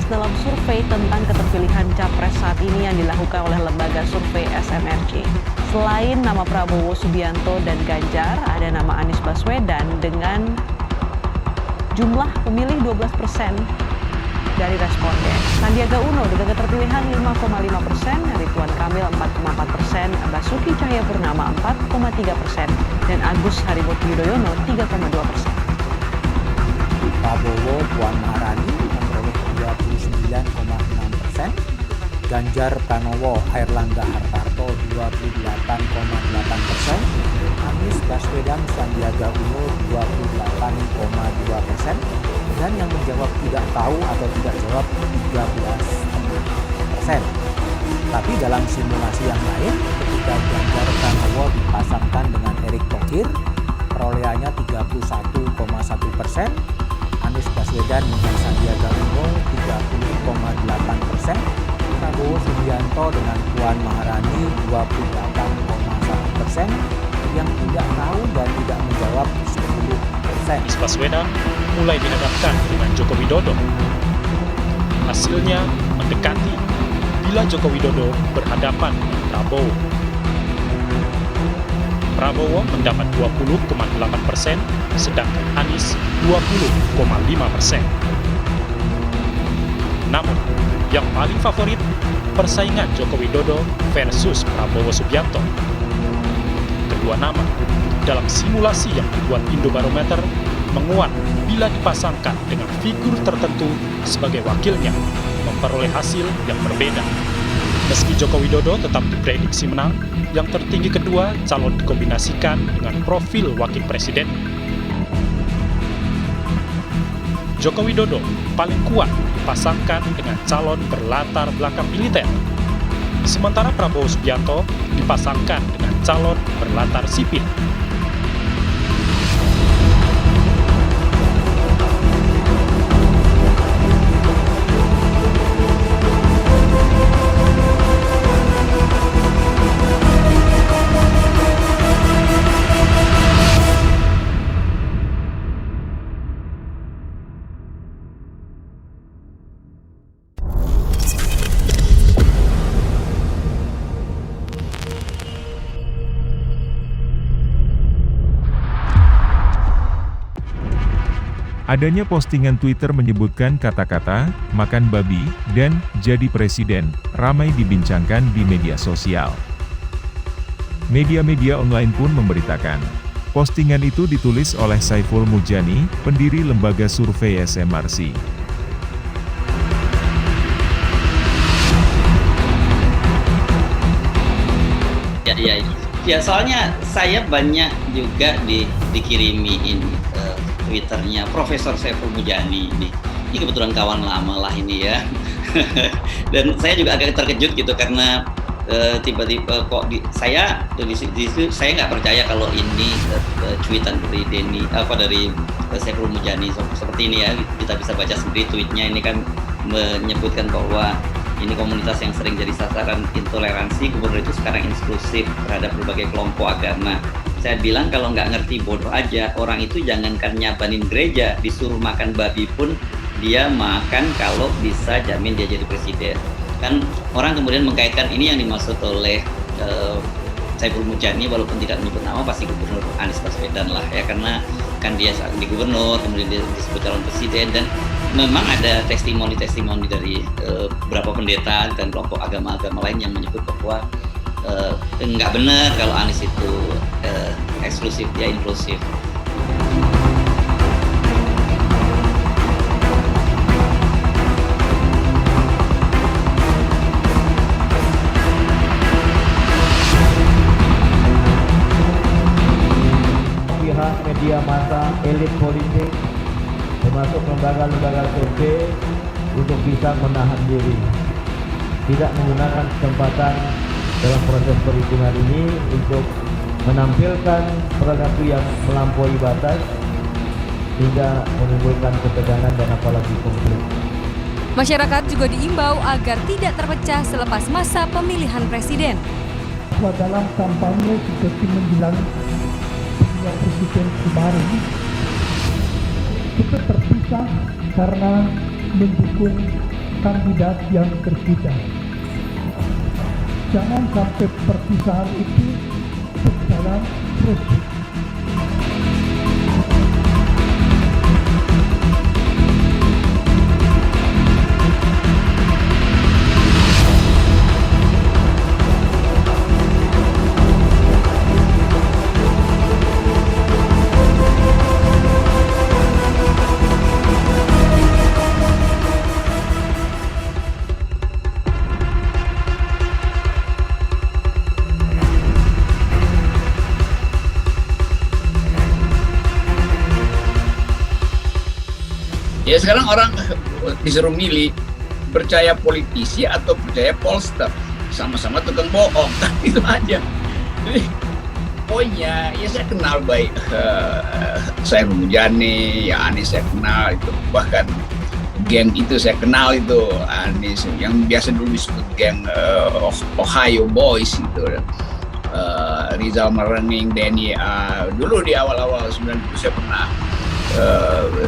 jelas dalam survei tentang keterpilihan capres saat ini yang dilakukan oleh lembaga survei SMRC. Selain nama Prabowo Subianto dan Ganjar, ada nama Anies Baswedan dengan jumlah pemilih 12% dari responden. Sandiaga Uno dengan keterpilihan 5,5%, Ridwan Kamil 4,4%, Basuki Cahayapurnama 4,3%, dan Agus Harimurti Yudhoyono 3,2%. Prabowo Puan Maharani memperoleh 29,6%, Ganjar Pranowo Airlangga Hartarto 28,8%, Anies Baswedan Sandiaga Uno 28,2%, dan yang menjawab tidak tahu atau tidak jawab 13,5%. Tapi dalam simulasi yang lain, ketika Ganjar Pranowo dipasangkan dengan Erick Thohir, perolehannya 31,1%, Anies Baswedan dengan Sandiaga Uno 30,8%, Prabowo Subianto dengan Puan Maharani 28,1%, yang tidak tahu dan tidak menjawab 10%. Anies Baswedan mulai dihadapkan dengan Joko Widodo. Hasilnya mendekati bila Joko Widodo berhadapan dengan Prabowo. Prabowo mendapat 20,8%, sedangkan Anies 20,5%. Namun, yang paling favorit persaingan Joko Widodo versus Prabowo Subianto. Kedua nama dalam simulasi yang dibuat Indobarometer menguat bila dipasangkan dengan figur tertentu sebagai wakilnya, memperoleh hasil yang berbeda. Meski Joko Widodo tetap diprediksi menang, yang tertinggi kedua calon dikombinasikan dengan profil wakil presiden. Joko Widodo paling kuat dipasangkan dengan calon berlatar belakang militer. Sementara Prabowo Subianto dipasangkan dengan calon berlatar sipil. Adanya postingan Twitter menyebutkan kata-kata "makan babi" dan "jadi presiden" ramai dibincangkan di media sosial. Media-media online pun memberitakan. Postingan itu ditulis oleh Saiful Mujani, pendiri lembaga survei SMRC. Ya, soalnya saya banyak juga dikirimi Twitternya Profesor Saiful Mujani ini. Ini kebetulan kawan lama lah ini ya. Dan saya juga agak terkejut gitu karena tiba-tiba kok saya nggak percaya kalau ini cuitan dari dari Saiful Mujani seperti ini ya. Kita bisa baca sendiri tweetnya, ini kan menyebutkan bahwa ini komunitas yang sering jadi sasaran intoleransi, gubernur itu sekarang inklusif terhadap berbagai kelompok agama. Saya bilang kalau nggak ngerti bodoh aja, orang itu jangankan nyabanin gereja, disuruh makan babi pun dia makan kalau bisa jamin dia jadi presiden. Kan orang kemudian mengkaitkan ini yang dimaksud oleh Saiful Mujani, walaupun tidak menyebut nama, pasti gubernur Anies Baswedan lah ya, karena kan dia saat di gubernur, kemudian dia disebut calon presiden, dan memang ada testimoni-testimoni dari beberapa pendeta dan kelompok agama-agama lain yang menyebut bahwa nggak benar kalau Anies itu eksklusif, dia inklusif. Pihak media massa, elit politik, termasuk lembaga-lembaga survei untuk bisa menahan diri, tidak menggunakan kesempatan dalam proses perhitungan ini untuk menampilkan perilaku yang melampaui batas hingga menimbulkan ketegangan dan apalagi konflik. Masyarakat juga diimbau agar tidak terpecah selepas masa pemilihan presiden. Dalam kampanye seperti menjelang pemilihan presiden kemarin, kita terpisah karena mendukung kandidat yang berbeda. Jangan sampai perpisahan itu berjalan terus. Ya sekarang orang disuruh milih percaya politisi atau percaya pollster, sama-sama tukang bohong, kan itu aja. Jadi poinnya ya saya kenal baik saya Mujani, ya Anies saya kenal itu, bahkan geng itu saya kenal itu Anies yang biasa dulu disebut geng Ohio Boys itu. Rizal Marenging, Denny dulu di awal-awal 90 saya pernah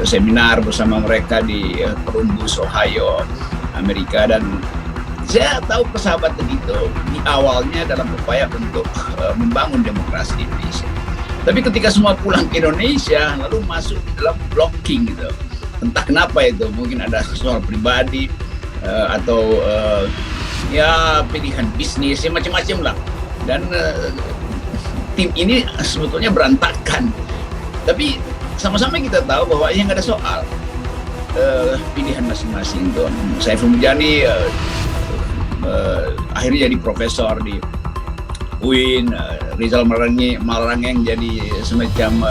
seminar bersama mereka di Columbus, Ohio, Amerika, dan saya tahu persahabatan itu di awalnya dalam upaya untuk membangun demokrasi di Indonesia. Tapi ketika semua pulang ke Indonesia lalu masuk di dalam blocking gitu, entah kenapa itu, mungkin ada soal pribadi atau ya pilihan bisnis, ya macam-macam lah. Dan tim ini sebetulnya berantakan. Tapi sama-sama kita tahu bahwa yang ada soal pilihan masing-masing tuh. Saiful Mujani akhirnya jadi profesor di UIN, Rizal Marenging jadi semacam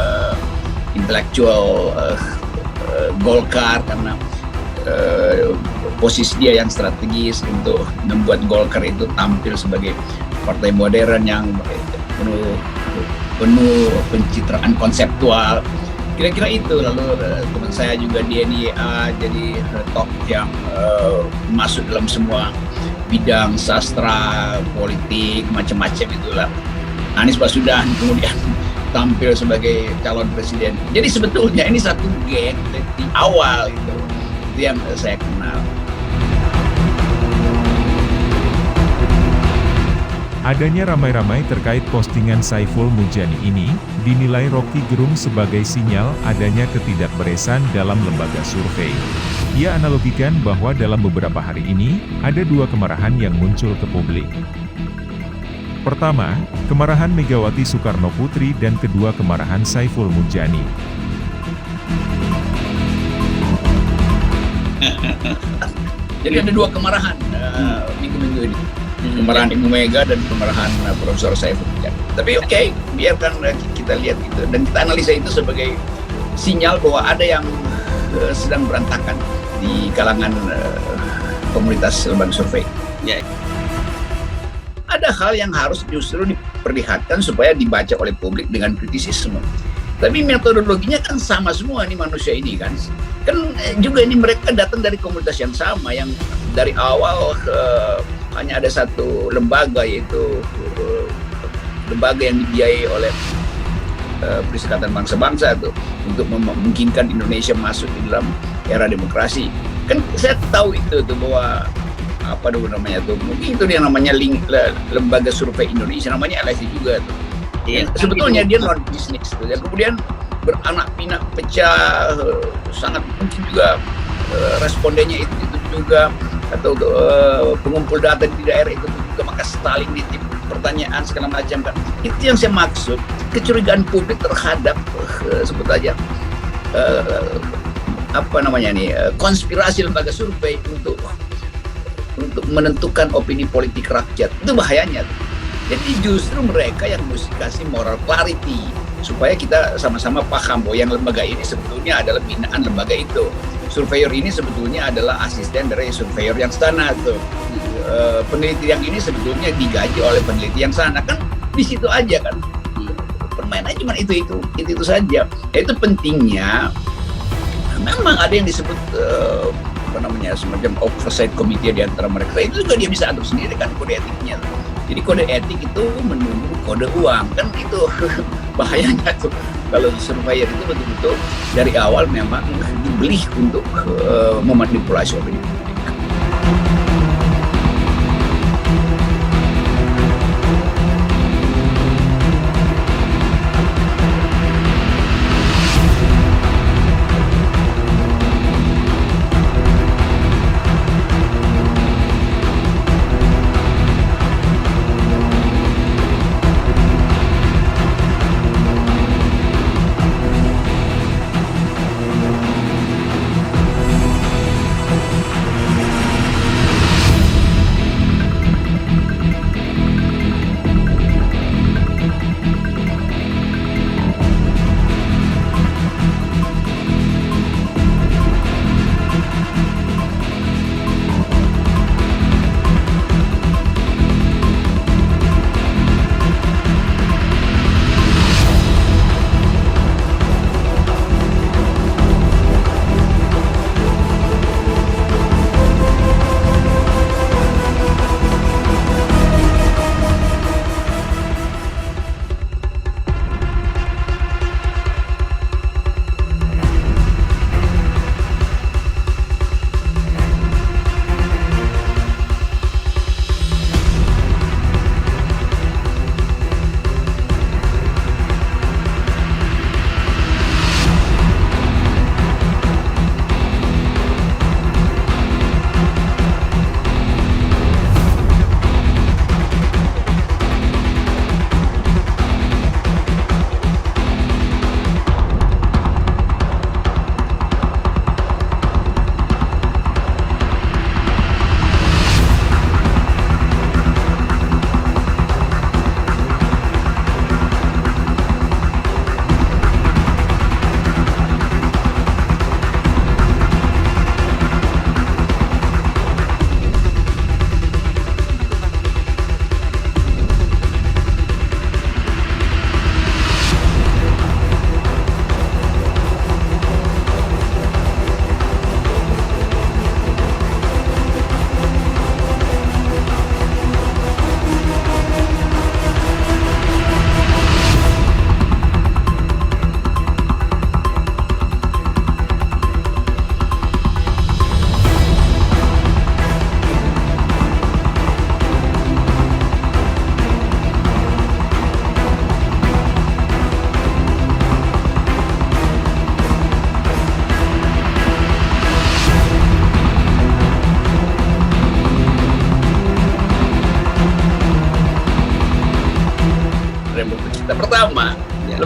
intelektual Golkar karena posisi dia yang strategis untuk membuat Golkar itu tampil sebagai partai modern yang penuh pencitraan konseptual. Kira-kira itu. Lalu teman saya juga di NIA jadi top yang masuk dalam semua bidang sastra, politik, macam-macam itulah. Anies Baswedan kemudian tampil sebagai calon presiden. Jadi sebetulnya ini satu geng di awal itu yang saya kenal. Adanya ramai-ramai terkait postingan Saiful Mujani ini, dinilai Rocky Gerung sebagai sinyal adanya ketidakberesan dalam lembaga survei. Ia analogikan bahwa dalam beberapa hari ini, ada dua kemarahan yang muncul ke publik. Pertama, kemarahan Megawati Soekarno Putri dan kedua kemarahan Saiful Mujani. Jadi ada dua kemarahan minggu-minggu ini. Kemarahan Ibu Mega dan kemarahan Profesor Saiful Mujani. Tapi oke, biarkan kita lihat itu dan kita analisa itu sebagai sinyal bahwa ada yang sedang berantakan di kalangan komunitas lembaga survei. Ya. Ada hal yang harus justru diperlihatkan supaya dibaca oleh publik dengan kritisisme. Tapi metodologinya kan sama semua nih manusia ini kan. Kan juga ini mereka datang dari komunitas yang sama, yang dari awal hanya ada satu lembaga, yaitu lembaga yang dibiayai oleh Perserikatan Bangsa-Bangsa tuh untuk memungkinkan Indonesia masuk di dalam era demokrasi. Kan saya tahu itu tuh bahwa apa dulu namanya tuh, mungkin itu yang namanya lembaga survei Indonesia, namanya LSI juga tuh. Sebetulnya dia non bisnis tuh. Dan kemudian beranak pinak pecah, sangat mungkin juga respondennya itu juga, atau pengumpul data di daerah itu juga, maka saling nitip pertanyaan segala macam kan. Itu yang saya maksud, kecurigaan publik terhadap sebut aja konspirasi lembaga survei untuk menentukan opini politik rakyat. Itu bahayanya. Jadi justru mereka yang mesti kasih moral clarity supaya kita sama-sama paham bahwa yang lembaga ini sebetulnya adalah binaan lembaga itu. Surveyor ini sebetulnya adalah asisten dari surveyor yang sana tuh. Peneliti yang ini sebetulnya digaji oleh peneliti yang sana, kan di situ aja kan. Permainannya cuma itu saja. Itu pentingnya. Memang ada yang disebut semacam oversight committee di antara mereka. Itu juga dia bisa atur sendiri kan kode etiknya. Jadi kode etik itu menunggu kode uang, kan itu bahayanya tuh. Kalau surveyor itu betul-betul dari awal memang dibeli untuk memanipulasi opini publik.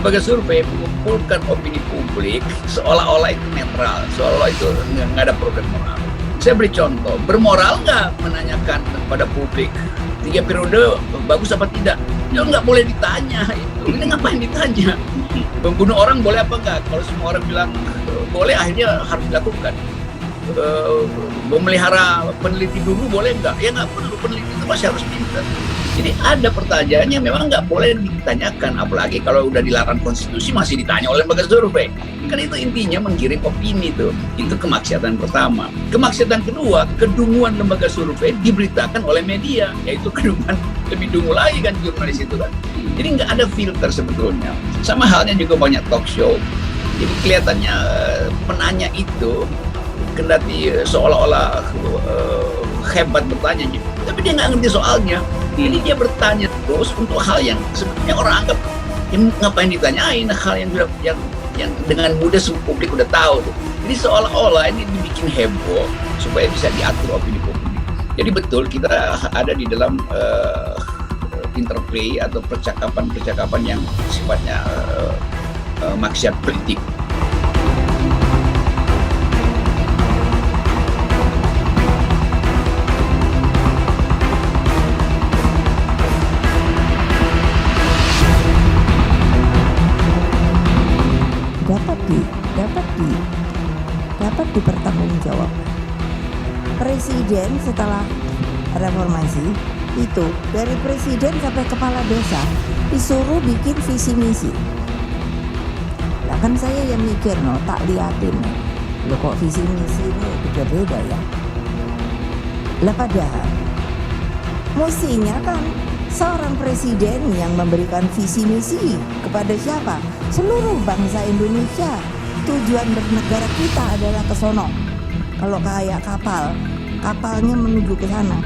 lembaga survei mengumpulkan opini publik seolah-olah itu netral, seolah-olah itu nggak ada problem moral. Saya beri contoh, bermoral nggak menanyakan kepada publik 3 periode bagus apa tidak? Ya nggak boleh ditanya itu. Ini ngapain ditanya? Membunuh orang boleh apa enggak? Kalau semua orang bilang boleh, akhirnya harus dilakukan. Memelihara peneliti dulu boleh enggak? Ya nggak perlu, peneliti itu masih harus pintar. Jadi ada pertanyaan yang memang nggak boleh ditanyakan, apalagi kalau udah dilarang konstitusi masih ditanya oleh lembaga survei. Kan itu intinya menggiring opini itu kemaksiatan pertama. Kemaksiatan kedua, kedunguan lembaga survei diberitakan oleh media, yaitu kedunguan lebih dungu lagi kan jurnalis itu kan. Jadi nggak ada filter sebetulnya. Sama halnya juga banyak talk show. Jadi kelihatannya penanya itu kendati seolah-olah hebat bertanya, tapi dia nggak ngerti soalnya. Jadi dia bertanya terus untuk hal yang sebetulnya orang anggap ngapain ditanyain, hal yang dengan mudah semua publik udah tahu tuh. Jadi seolah-olah ini dibikin heboh supaya bisa diatur opini publik. Jadi betul kita ada di dalam interplay atau percakapan-percakapan yang sifatnya maksiat politik. dapat dipertanggungjawabkan. Presiden setelah reformasi itu dari presiden sampai kepala desa disuruh bikin visi misi. Lah kan saya yang mikir tak liatin. Loh kok visi misi ini beda-beda ya. Lah padahal mestinya kan seorang presiden yang memberikan visi misi kepada siapa? Seluruh bangsa Indonesia. Tujuan bernegara kita adalah ke sono. Kalau kayak kapalnya menuju ke sana.